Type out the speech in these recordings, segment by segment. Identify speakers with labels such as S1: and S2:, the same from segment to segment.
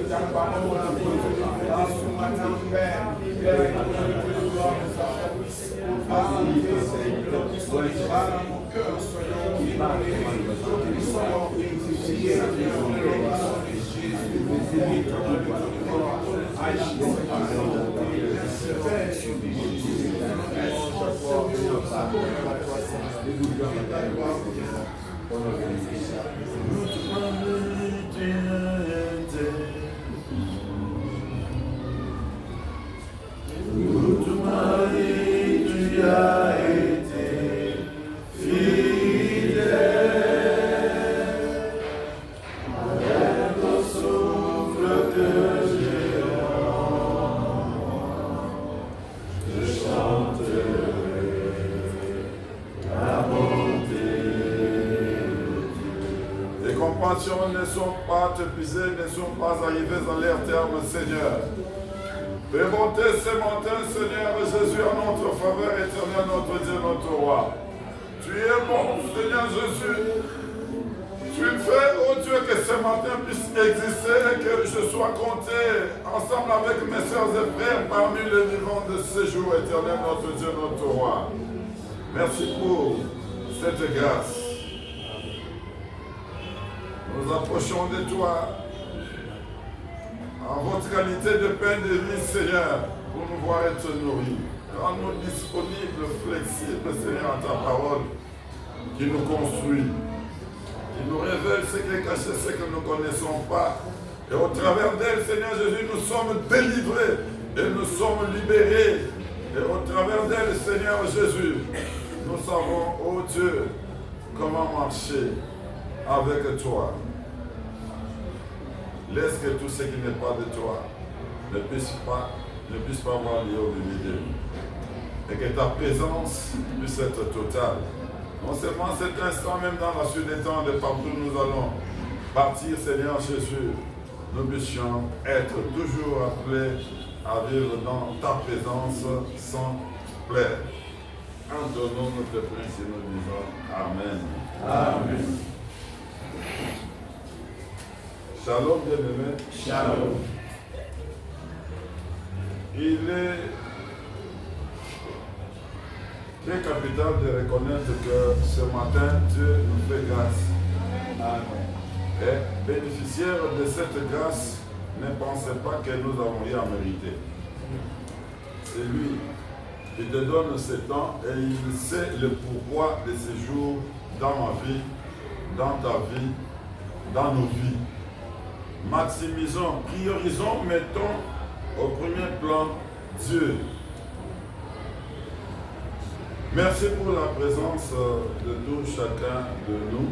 S1: ta parole dans ce matin, Père. Père, parle mon cœur, soyons ne sont pas épuisées, ne sont pas arrivées dans leur terme, Seigneur. Fais monter ce matin, Seigneur Jésus, en notre faveur éternelle, notre Dieu, notre Roi. Tu es bon, Seigneur Jésus. Tu fais, oh Dieu, que ce matin puisse exister et que je sois compté ensemble avec mes soeurs et frères parmi les vivants de ce jour éternel, notre Dieu, notre Roi. Merci pour cette grâce. Nous approchons de toi en votre qualité de pain de vie, Seigneur, pour nous voir être nourris. Rends-nous disponibles, flexibles, Seigneur, à ta parole qui nous construit, qui nous révèle ce qui est caché, ce que nous ne connaissons pas. Et au travers d'elle, Seigneur Jésus, nous sommes délivrés et nous sommes libérés. Et au travers d'elle, Seigneur Jésus, nous savons, oh Dieu, comment marcher avec toi. Laisse que tout ce qui n'est pas de toi ne puisse pas avoir lieu au milieu de nous. Et que ta présence puisse être totale. Non seulement cet instant, même dans la suite des temps, de partout où nous allons partir, Seigneur Jésus, nous puissions être toujours appelés à vivre dans ta présence sans plaire. En ton nom, nous te prions et nous disons Amen. Amen. Shalom, bien-aimé. Shalom. Il est très capital de reconnaître que ce matin, Dieu nous fait grâce. Amen. Et bénéficiaire de cette grâce, ne pensez pas que nous avons rien à mériter. C'est lui qui te donne ce temps et il sait le pourquoi de ces jours dans ma vie, dans ta vie, dans nos vies. Maximisons, priorisons, mettons au premier plan Dieu. Merci pour la présence de tout chacun de nous.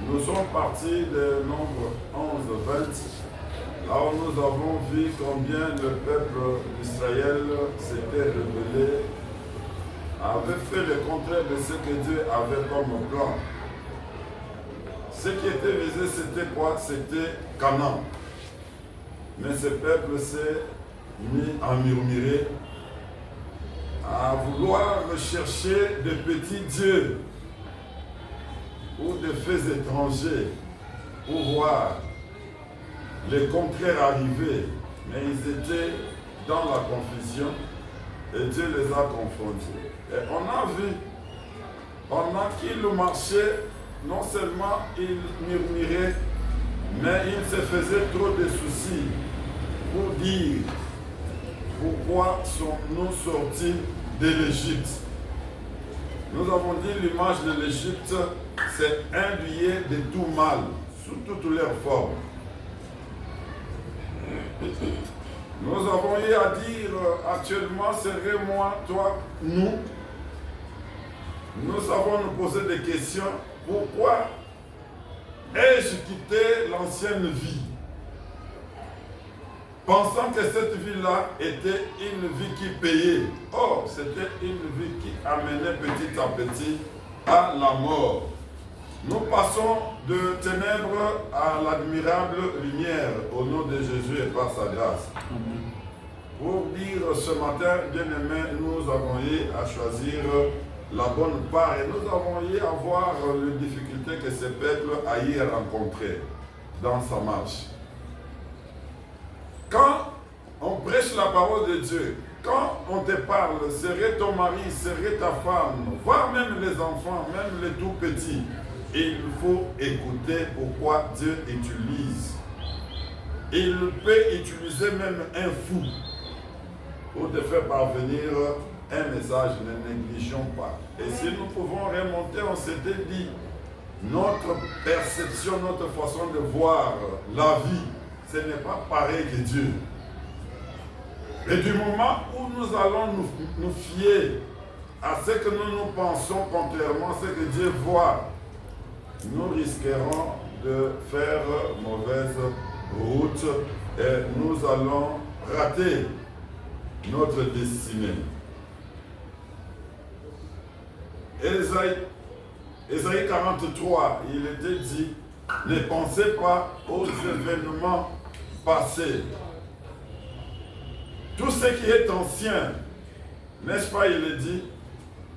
S1: Nous sommes partis de nombre 11-20, là où nous avons vu combien le peuple d'Israël s'était rebellé, avait fait le contraire de ce que Dieu avait comme plan. Ce qui était visé, c'était quoi? C'était Canaan. Mais ce peuple s'est mis à murmurer, à vouloir rechercher de petits dieux ou de faits étrangers pour voir les contraires arriver. Mais ils étaient dans la confusion et Dieu les a confondés. Et on a vu, pendant qu'ils marchaient, non seulement ils murmuraient, mais ils se faisaient trop de soucis pour dire pourquoi sommes-nous sortis de l'Égypte. Nous avons dit l'image de l'Égypte, c'est induit de tout mal, sous toutes leurs formes. Nous avons eu à dire actuellement, serait moi, toi, nous. Nous savons nous poser des questions. Pourquoi ai-je quitté l'ancienne vie, pensant que cette vie-là était une vie qui payait? Or, c'était une vie qui amenait petit à petit à la mort. Nous passons de ténèbres à l'admirable lumière au nom de Jésus et par sa grâce. Amen. Pour dire ce matin, bien-aimés, nous avons eu à choisir la bonne part et nous avons eu à voir les difficultés que ce peuple a eu à rencontrer dans sa marche. Quand on prêche la parole de Dieu, quand on te parle, serait ton mari, serait ta femme, voire même les enfants, même les tout petits, il faut écouter pourquoi Dieu utilise. Il peut utiliser même un fou pour te faire parvenir un message, ne négligeons pas. Et si nous pouvons remonter, on s'était dit, notre perception, notre façon de voir la vie, ce n'est pas pareil que Dieu. Et du moment où nous allons nous fier à ce que nous pensons contrairement à ce que Dieu voit, nous risquerons de faire mauvaise route et nous allons rater notre destinée. Ésaïe 43, il était dit, ne pensez pas aux événements passés. Tout ce qui est ancien, n'est-ce pas, il est dit,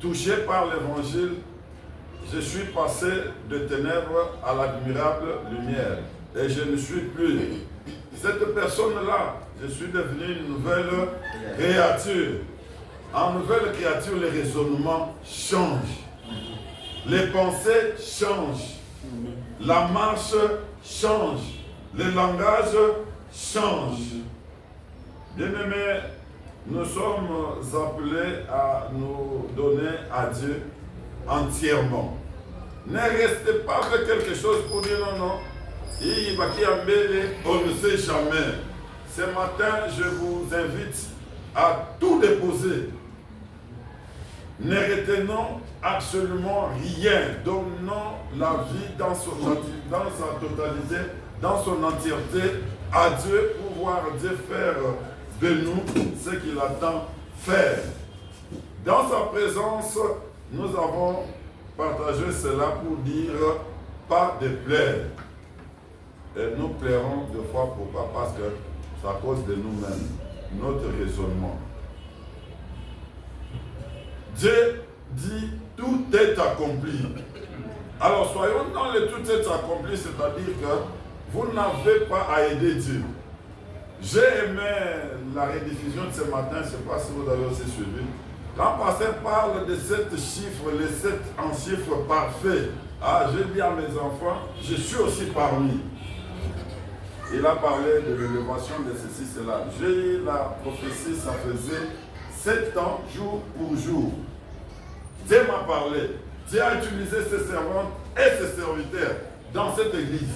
S1: touché par l'évangile, je suis passé de ténèbres à l'admirable lumière et je ne suis plus. Cette personne-là, je suis devenu une nouvelle créature. En nouvelle créature, les raisonnements changent. Les pensées changent. La marche change. Le langage change. Bien-aimés, nous sommes appelés à nous donner à Dieu entièrement. Ne restez pas avec quelque chose pour dire non, non. On ne sait jamais. Ce matin, je vous invite à tout déposer. Ne retenons absolument rien. Donnons la vie dans sa totalité, dans son entièreté à Dieu pour voir Dieu faire de nous ce qu'il attend faire. Dans sa présence, nous avons partagé cela pour dire pas de plaire. Et nous plairons deux fois. Pourquoi? Parce que c'est à cause de nous-mêmes, notre raisonnement. Dieu dit tout est accompli. Alors soyons dans le tout est accompli, c'est-à-dire que vous n'avez pas à aider Dieu. J'ai aimé la rediffusion de ce matin, je ne sais pas si vous avez aussi suivi. Quand Pasteur parle de 7 chiffres, les 7 en chiffres parfaits, je dis à mes enfants, je suis aussi parmi. Il a parlé de l'élévation de ceci, cela. J'ai eu la prophétie, ça faisait 7 ans, jour pour jour. Dieu m'a parlé. Dieu a utilisé ses servantes et ses serviteurs dans cette église.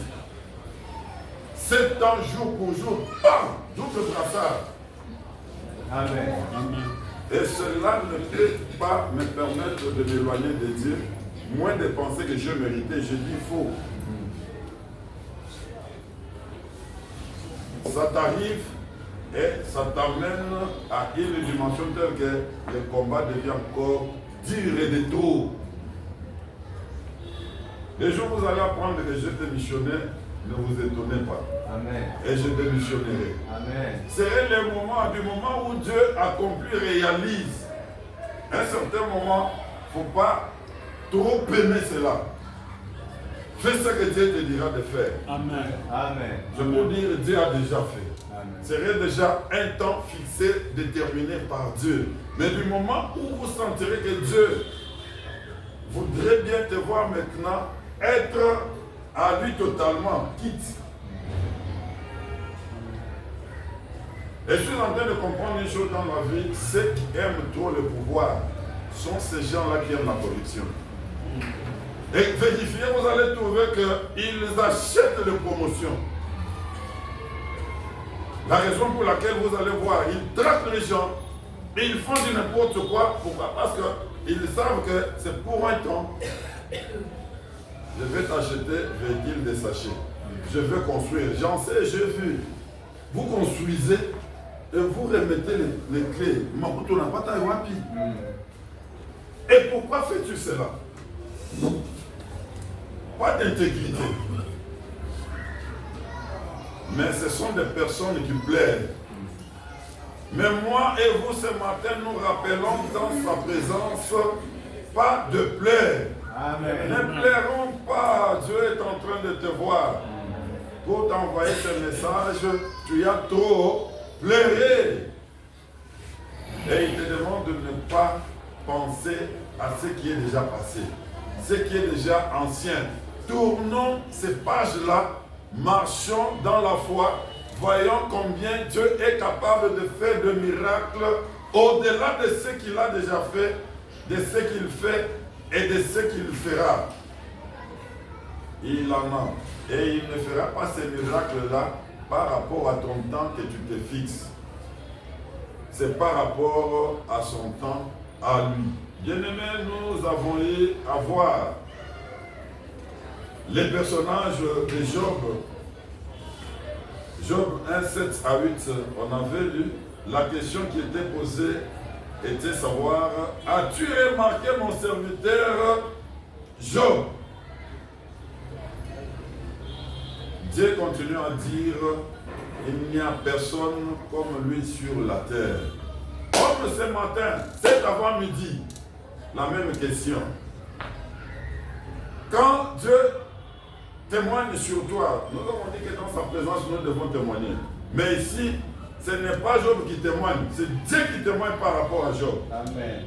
S1: 7 ans, jour pour jour, bam, double brassard.
S2: Amen.
S1: Et cela ne peut pas me permettre de m'éloigner de Dieu, moins de penser que je méritais. Je dis faux. Ça t'arrive et ça t'amène à une dimension telle que le combat devient encore dur et de trop. Les jours où vous allez apprendre que je démissionner, ne vous étonnez pas.
S2: Amen.
S1: Et je démissionnerai.
S2: Amen.
S1: C'est le moment, du moment où Dieu accomplit, réalise. À un certain moment, il ne faut pas trop aimer cela. Fais ce que Dieu te dira de faire.
S3: Amen.
S2: Amen.
S1: Je peux dire, Dieu a déjà fait.
S2: Amen.
S1: Serait déjà un temps fixé, déterminé par Dieu. Mais du moment où vous sentirez que Dieu voudrait bien te voir maintenant, être à lui totalement, quitte. Et je suis en train de comprendre une chose dans la vie, ceux qui aiment trop le pouvoir sont ces gens-là qui aiment la corruption. Et vérifiez, vous allez trouver qu'ils achètent les promotions. La raison pour laquelle vous allez voir, ils traquent les gens et ils font du n'importe quoi. Pourquoi? Parce qu'ils savent que c'est pour un temps. Je vais t'acheter véhicule de sachets. Je veux construire. J'en sais, j'ai vu. Vous construisez et vous remettez les clés. Makuto n'a pas taille wapi. Et pourquoi fais-tu cela? Pas d'intégrité. Mais ce sont des personnes qui plaident. Mais moi et vous ce matin, nous rappelons dans sa présence, pas de plaire.
S2: Amen.
S1: Ne plairons pas. Dieu est en train de te voir. Pour t'envoyer ce message, tu as trop pleurer. Et il te demande de ne pas penser à ce qui est déjà passé, ce qui est déjà ancien. Tournons ces pages-là, marchons dans la foi, voyons combien Dieu est capable de faire de miracles au-delà de ce qu'il a déjà fait, de ce qu'il fait et de ce qu'il fera. Il en a. Et il ne fera pas ces miracles-là par rapport à ton temps que tu te fixes. C'est par rapport à son temps, à lui. Bien-aimés, nous avons eu à voir les personnages de Job. Job 1, 7 à 8, on avait lu. La question qui était posée était savoir, as-tu remarqué mon serviteur Job? Dieu continue à dire, il n'y a personne comme lui sur la terre. Comme ce matin, cet avant-midi, la même question. Quand Dieu témoigne sur toi, nous avons dit que dans sa présence, nous devons témoigner. Mais ici, ce n'est pas Job qui témoigne, c'est Dieu qui témoigne par rapport à Job.
S2: Amen.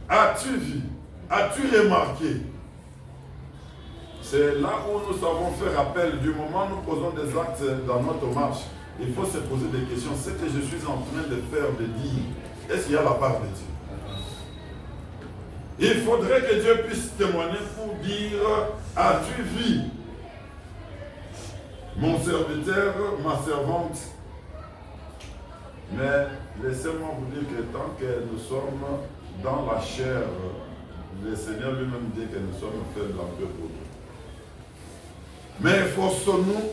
S1: As-tu vu? As-tu remarqué? C'est là où nous savons faire appel. Du moment où nous posons des actes dans notre marche, il faut se poser des questions. Ce que je suis en train de faire, de dire, est-ce qu'il y a la part de Dieu? Il faudrait que Dieu puisse témoigner pour dire, as-tu vu mon serviteur, ma servante? Mais laissez-moi vous dire que tant que nous sommes dans la chair, le Seigneur lui-même dit que nous sommes faibles un peu pour Dieu. Mais efforçons-nous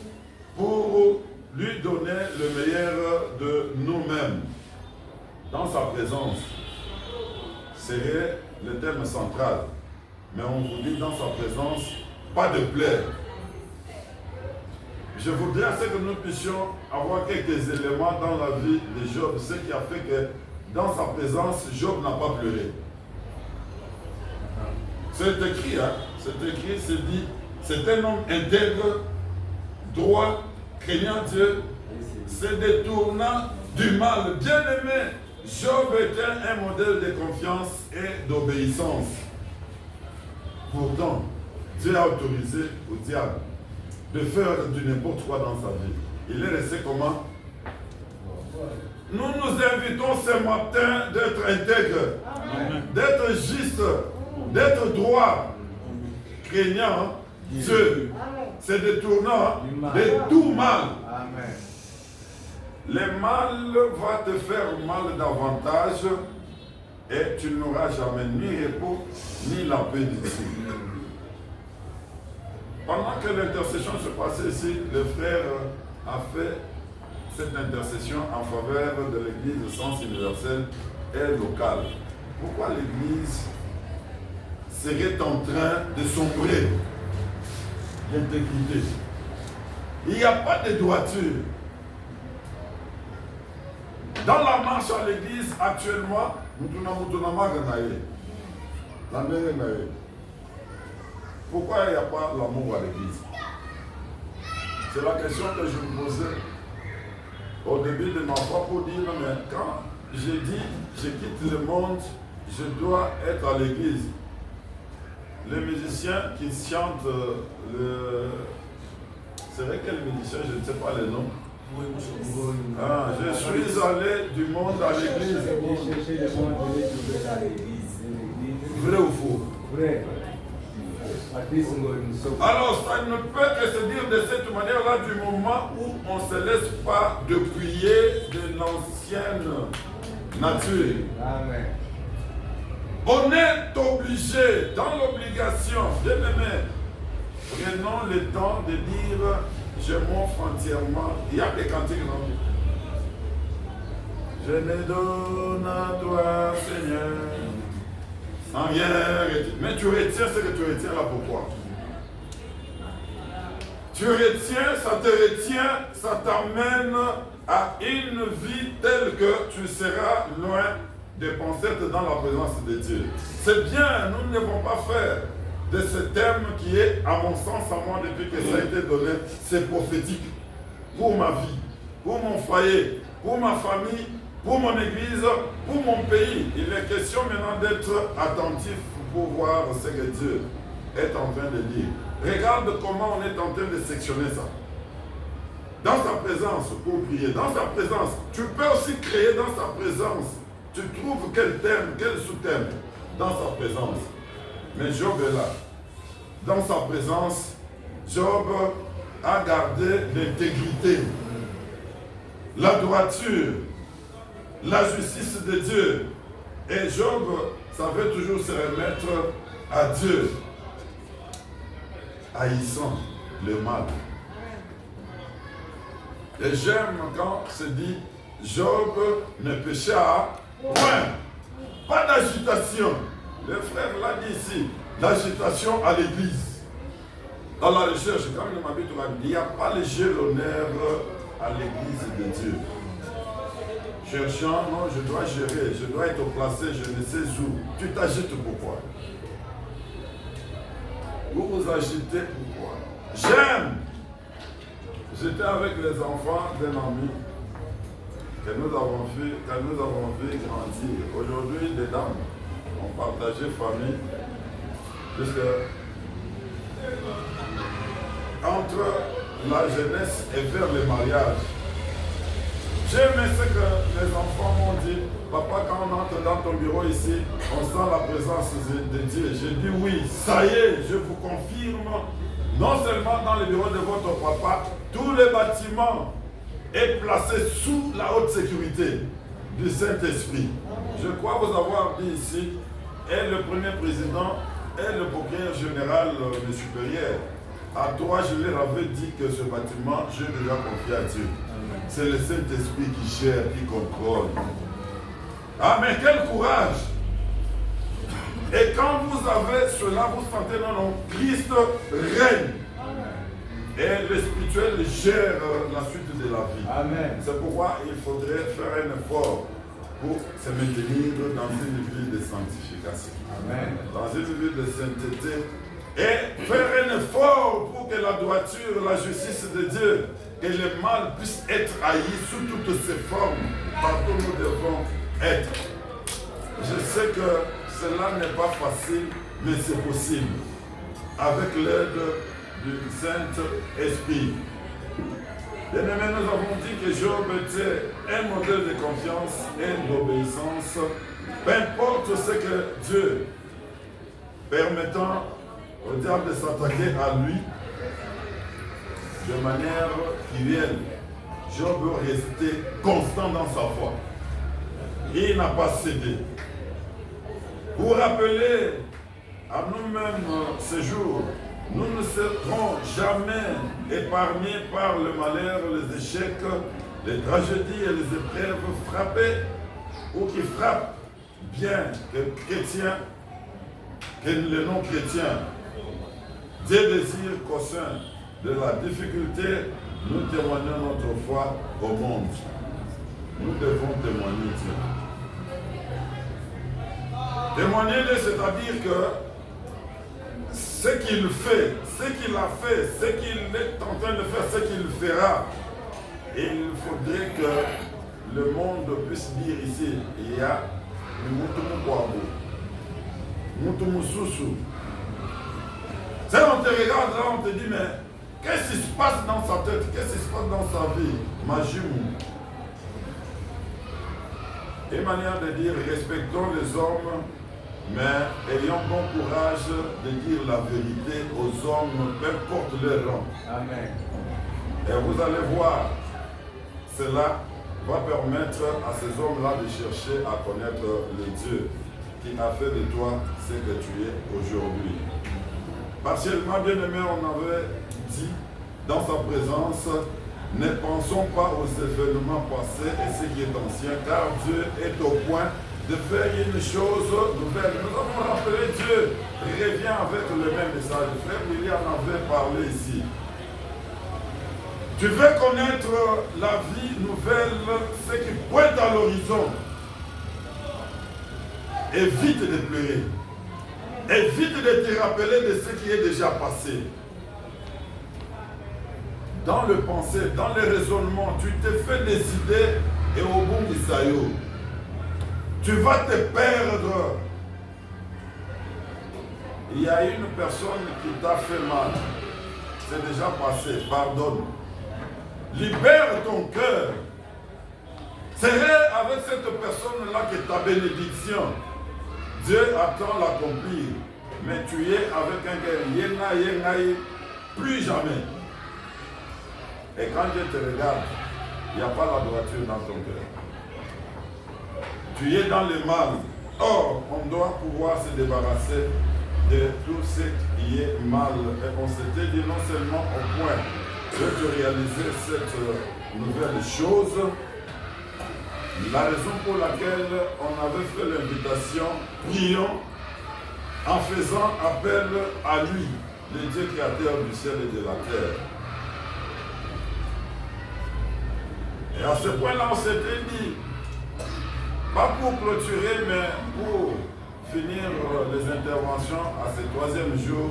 S1: pour lui donner le meilleur de nous-mêmes. Dans sa présence, serait le thème central. Mais on vous dit dans sa présence, pas de plaire. Je voudrais à ce que nous puissions avoir quelques éléments dans la vie de Job, ce qui a fait que dans sa présence, Job n'a pas pleuré. C'est écrit, hein? C'est écrit, c'est dit, c'est un homme intègre, droit, craignant Dieu, se détournant du mal. Bien-aimé, Job était un modèle de confiance et d'obéissance. Pourtant, Dieu a autorisé au diable de faire du n'importe quoi dans sa vie. Il est resté comment? Nous nous invitons ce matin d'être intègres, d'être justes, d'être droits, craignant Dieu, se détournant de tout mal.
S2: Amen.
S1: Le mal va te faire mal davantage et tu n'auras jamais ni repos ni la paix d'ici. Pendant que l'intercession se passait ici, le frère a fait cette intercession en faveur de l'église Sens universelle et locale. Pourquoi l'église serait en train de sombrer d'intégrité? Il n'y a pas de droiture. Dans la marche à l'église actuellement, pourquoi il n'y a pas l'amour à l'église? C'est la question que je me posais au début de ma foi pour dire, mais quand j'ai dit, je quitte le monde, je dois être à l'église. Les musiciens qui chantent c'est vrai quel musicien, je ne sais pas le nom. Je suis allé du monde à l'église. Vrai ou faux?
S2: Vrai.
S1: Alors ça ne peut que se dire de cette manière-là du moment où on ne se laisse pas dépouiller de l'ancienne nature.
S2: Amen.
S1: On est obligé, dans l'obligation, bien aimé, prenons le temps de dire je m'offre entièrement. Il y a des cantiques, non? Je les donne à toi, Seigneur. Sans rien retirer. Mais tu retiens ce que tu retiens là, pourquoi? Tu retiens, ça te retient, ça t'amène à une vie telle que tu seras loin de penser être dans la présence de Dieu. C'est bien, nous ne devons pas faire de ce thème qui est, à mon sens, à moi, depuis que ça a été donné, c'est prophétique pour ma vie, pour mon foyer, pour ma famille, pour mon église, pour mon pays. Il est question maintenant d'être attentif pour voir ce que Dieu est en train de dire. Regarde comment on est en train de sectionner ça. Dans sa présence, pour prier, dans sa présence, tu peux aussi créer dans sa présence. Tu trouves quel thème, quel sous-thème dans sa présence. Mais Job est là. Dans sa présence, Job a gardé l'intégrité, la droiture, la justice de Dieu. Et Job savait toujours se remettre à Dieu, haïssant le mal. Et j'aime quand se dit Job ne pécha point. Pas d'agitation. Le frère l'a dit ici, l'agitation à l'église. Dans la recherche, quand il m'a dit, il n'y a pas le l'honneur à l'église de Dieu. Cherchant, non, je dois gérer, je dois être placé, je ne sais où. Tu t'agites pourquoi? Vous vous agitez pourquoi? J'aime. J'étais avec les enfants d'un ami que nous avons vu grandir. Aujourd'hui, les dames ont partagé famille puisque entre la jeunesse et vers le mariage. J'aimais ce que les enfants m'ont dit. Papa, quand on entre dans ton bureau ici, on sent la présence de Dieu. J'ai dit oui, ça y est, je vous confirme. Non seulement dans le bureau de votre papa, tout le bâtiment est placé sous la haute sécurité du Saint-Esprit. Je crois vous avoir dit ici, et le premier président et le procureur général de supérieur. À toi, je leur avais dit que ce bâtiment, je déjà confié à Dieu. C'est le Saint-Esprit qui gère, qui contrôle. Ah, mais quel courage! Et quand vous avez cela, vous sentez non, Christ règne. Et le spirituel gère la suite de la vie.
S2: Amen.
S1: C'est pourquoi il faudrait faire un effort pour se maintenir dans une vie de sanctification.
S2: Amen.
S1: Dans une vie de sainteté. Et faire un effort pour que la droiture, la justice de Dieu et le mal puissent être haïs sous toutes ses formes. Partout nous devons être. Je sais que cela n'est pas facile, mais c'est possible. Avec l'aide du Saint-Esprit. Bien-aimés, nous avons dit que Job était un modèle de confiance et d'obéissance. Peu importe ce que Dieu, permettant au diable de s'attaquer à lui de manière cruelle, Job restait constant dans sa foi. Il n'a pas cédé. Pour rappeler à nous-mêmes ce jour, nous ne serons jamais épargnés par le malheur, les échecs, les tragédies et les épreuves frappées ou qui frappent bien que chrétiens, que les non-chrétiens. Dieu désire qu'au sein de la difficulté, nous témoignons notre foi au monde. Nous devons témoigner Dieu. Témoigner Dieu, c'est-à-dire que ce qu'il fait, ce qu'il a fait, ce qu'il est en train de faire, ce qu'il fera, et il faudrait que le monde puisse dire ici, il y a Mutumu Kwabo, Mutumu Susu. C'est on te regarde là, on te dit, mais qu'est-ce qui se passe dans sa tête, qu'est-ce qui se passe dans sa vie? Majimu. Une manière de dire, respectons les hommes, mais ayons bon courage de dire la vérité aux hommes, peu importe leur rang.
S2: Amen.
S1: Et vous allez voir, cela va permettre à ces hommes-là de chercher à connaître le Dieu qui a fait de toi ce que tu es aujourd'hui. Partiellement, bien aimé, on avait dit dans sa présence, ne pensons pas aux événements passés et ce qui est ancien, car Dieu est au point de faire une chose nouvelle. Nous avons rappelé Dieu, revient avec le même message. Frère William en avait parlé ici. Tu veux connaître la vie nouvelle, ce qui pointe à l'horizon. Évite de pleurer. Évite de te rappeler de ce qui est déjà passé. Dans le pensée, dans le raisonnement, tu te fais des idées et au bout d'Isaïo. Tu vas te perdre. Il y a une personne qui t'a fait mal. C'est déjà passé. Pardonne. Libère ton cœur. C'est avec cette personne-là que ta bénédiction, Dieu attend l'accomplir. Mais tu es avec un cœur plus jamais. Et quand Dieu te regarde, il n'y a pas la droiture dans ton cœur. Tu es dans le mal. Or, on doit pouvoir se débarrasser de tout ce qui est mal. Et on s'était dit non seulement au point de réaliser cette nouvelle chose, la raison pour laquelle on avait fait l'invitation, prions en faisant appel à lui, le Dieu créateur du ciel et de la terre. Et à ce point-là, on s'était dit, pas pour clôturer, mais pour finir les interventions à ce troisième jour,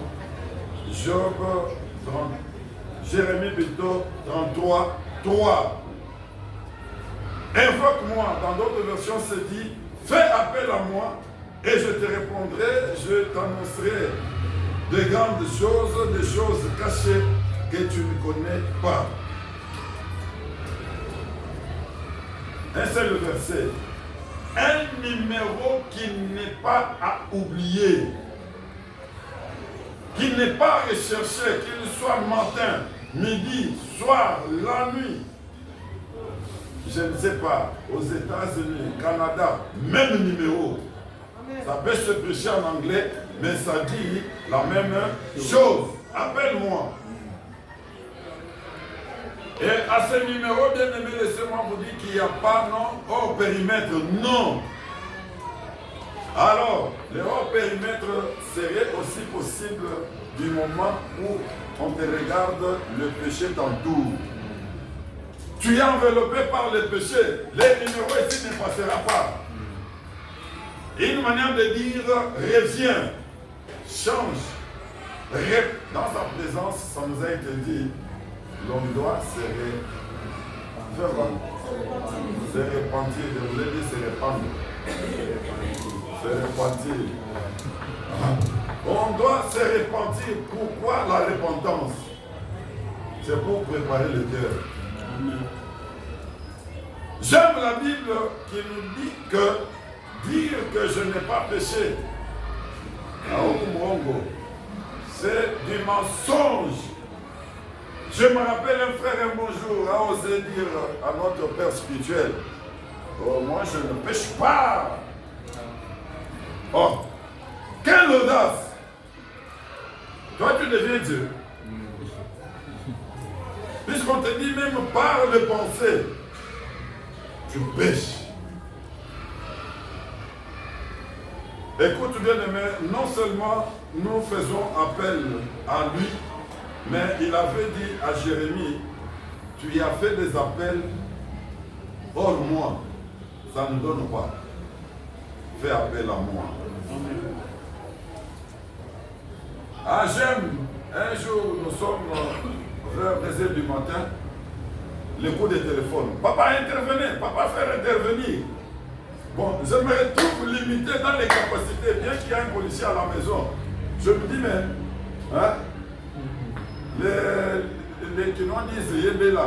S1: Jérémie plutôt 33, 3. Invoque-moi, dans d'autres versions, c'est dit, fais appel à moi et je te répondrai, je t'annoncerai de grandes choses, des choses cachées que tu ne connais pas. Un seul verset. Un numéro qui n'est pas à oublier, qui n'est pas à rechercher, qu'il soit matin, midi, soir, la nuit. Je ne sais pas, aux États-Unis, Canada, même numéro. Ça peut se prêcher en anglais, mais ça dit la même chose. Appelle-moi. Et à ce numéro, bien aimé, laissez-moi vous dire qu'il n'y a pas non hors périmètre. Non. Alors, le hors périmètre serait aussi possible du moment où on te regarde, le péché t'entoure. Tu es enveloppé par le péché. Les numéros ici ne passera pas. Une manière de dire, reviens, change. Dans sa présence, ça nous a été dit, l'on doit se repentir. Je voulais dire se répandre. Se repentir. On doit se repentir. Pourquoi la repentance? C'est pour préparer le cœur. J'aime la Bible qui nous dit que dire que je n'ai pas péché, c'est du mensonge. Je me rappelle un frère un bonjour a osé dire à notre père spirituel, oh, moi je ne pêche pas. Oh, quelle audace! Toi tu deviens Dieu. Puisqu'on te dit même par les pensées, tu pêches. Écoute bien aimé, non seulement nous faisons appel à lui, mais il avait dit à Jérémie, tu y as fait des appels, hors moi, ça ne donne pas. Fais appel à moi. Ah, j'aime, un jour nous sommes vers 2h du matin, le coup de téléphone. Papa intervenez, papa faire intervenir. Bon, je me retrouve limité dans les capacités, bien qu'il y ait un policier à la maison. Je me dis, mais, hein, les Kinois disent, Yébéla,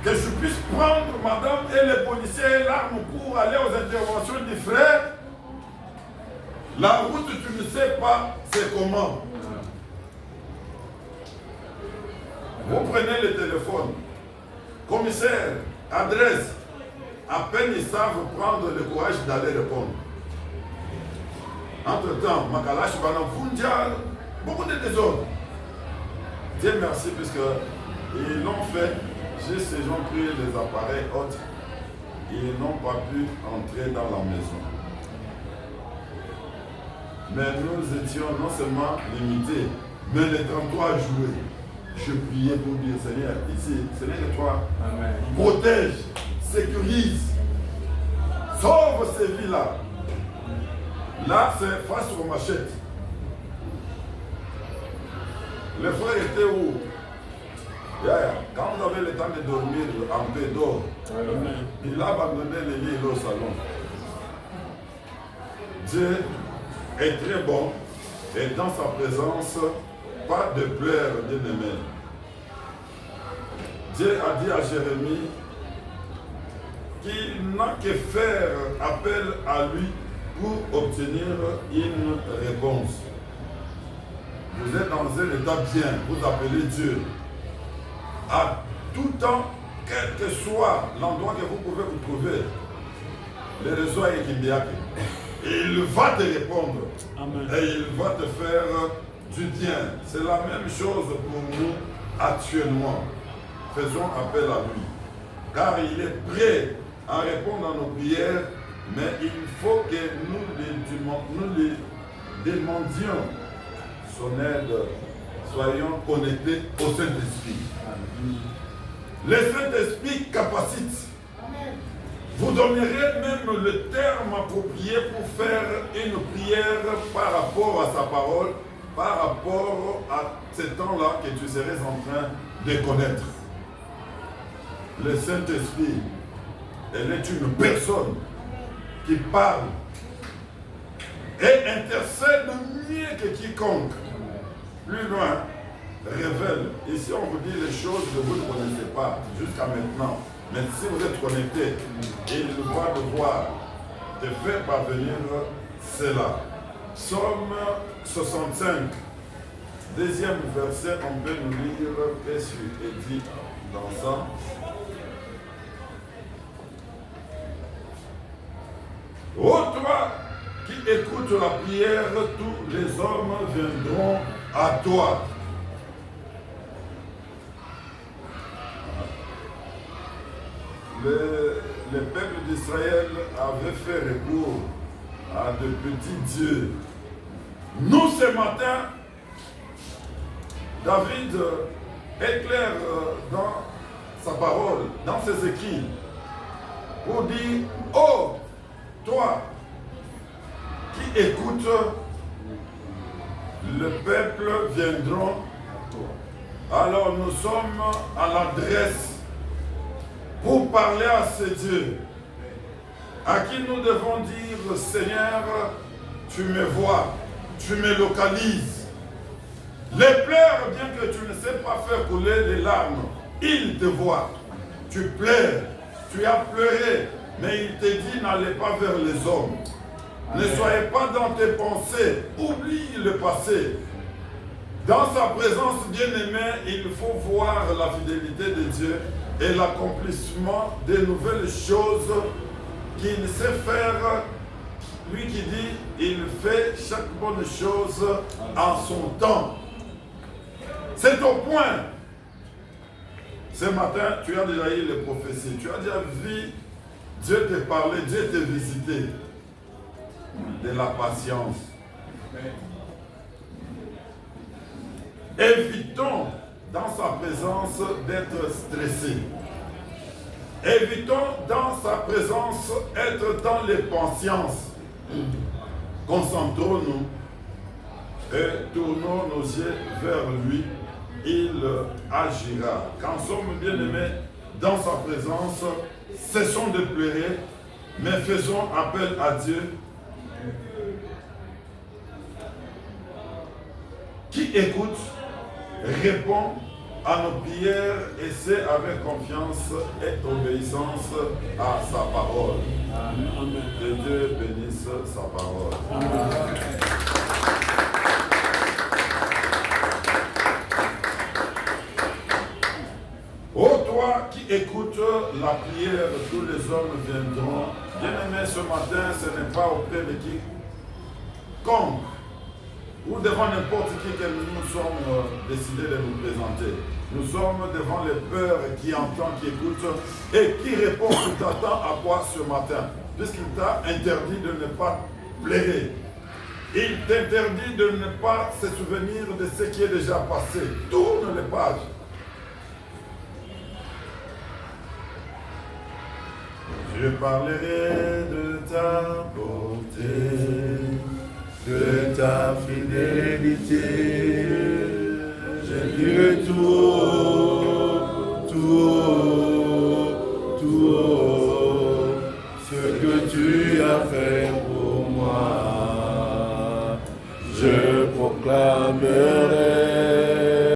S1: que je puisse prendre madame et les policiers et l'arme pour aller aux interventions du frère. La route, tu ne sais pas, c'est comment. Vous prenez le téléphone, commissaire, adresse, à peine ils savent prendre le courage d'aller répondre. Entre-temps, Makalash, Banafundja, beaucoup de désordre. Dieu merci, puisqu'ils l'ont fait, juste ils ont pris les appareils autres, ils n'ont pas pu entrer dans la maison. Mais nous étions non seulement limités, mais les 33 joués. Je priais pour dire, Seigneur, ici, Seigneur, que toi, amen, protège, sécurise, sauve ces vies-là. Là, c'est face aux machettes. Le frère était où? Quand vous avez le temps de dormir en paix d'or, il a abandonné le lit au salon. Dieu est très bon et dans sa présence, pas de pleurs bien-aimés. Dieu a dit à Jérémie qu'il n'a que faire appel à lui pour obtenir une réponse. Vous êtes dans un état bien, vous appelez Dieu. À tout temps, quel que soit l'endroit que vous pouvez vous trouver, le réseau est Kimbiak. Il va te répondre. Amen. Et il va te faire du bien. C'est la même chose pour nous actuellement. Faisons appel à lui. Car il est prêt à répondre à nos prières, mais il faut que nous lui demandions son aide. Soyons connectés au Saint-Esprit. Le Saint-Esprit capacite. Vous donnerez même le terme approprié pour faire une prière par rapport à sa parole, par rapport à ce temps-là que tu serais en train de connaître. Le Saint-Esprit, elle est une personne qui parle et intercède mieux que quiconque. Plus loin, révèle. Ici, on vous dit les choses que vous ne connaissez pas jusqu'à maintenant. Mais si vous êtes connecté, il va devoir te faire parvenir cela. Psaume 65, deuxième verset, on peut nous lire qu'est-ce qui est dit dans ça. Ô toi qui écoutes la prière, tous les hommes viendront à toi. Le peuple d'Israël avait fait recours à de petits dieux. Nous, ce matin, David éclaire dans sa parole, dans ses écrits, pour dire, oh, toi qui écoutes, le peuple viendra. Alors nous sommes à l'adresse pour parler à ces dieux, à qui nous devons dire, Seigneur, tu me vois, tu me localises. Les pleurs, bien que tu ne sais pas faire couler les larmes, il te voit. Tu pleures, tu as pleuré, mais il te dit, n'allez pas vers les hommes. Amen. Ne soyez pas dans tes pensées, oublie le passé. Dans sa présence bien-aimée, il faut voir la fidélité de Dieu et l'accomplissement des nouvelles choses qu'il sait faire. Lui qui dit, il fait chaque bonne chose en son temps. C'est au point. Ce matin, tu as déjà eu les prophéties. Tu as déjà vu Dieu te parler, Dieu te visiter. De la patience. Évitons dans sa présence d'être stressés. Évitons dans sa présence d'être dans les patiences. Concentrons-nous et tournons nos yeux vers lui. Il agira. Quand nous sommes bien-aimés dans sa présence, cessons de pleurer, mais faisons appel à Dieu. Qui écoute, répond à nos prières et c'est avec confiance et obéissance à sa parole. Amen. Que Dieu bénisse sa parole. Amen. Ô toi qui écoutes la prière, tous les hommes viendront. Bien-aimés, ce matin, ce n'est pas auprès de quiconque ou devant n'importe qui que nous sommes décidés de nous présenter. Nous sommes devant les peurs qui entendent, qui écoutent et qui répondent. Tu t'attends à quoi ce matin? Puisqu'il t'a interdit de ne pas pleurer. Il t'interdit de ne pas se souvenir de ce qui est déjà passé. Tourne les pages. Je parlerai de ta beauté, de ta fidélité. Je dirai tout tout haut, ce que tu as fait pour moi. Je proclamerai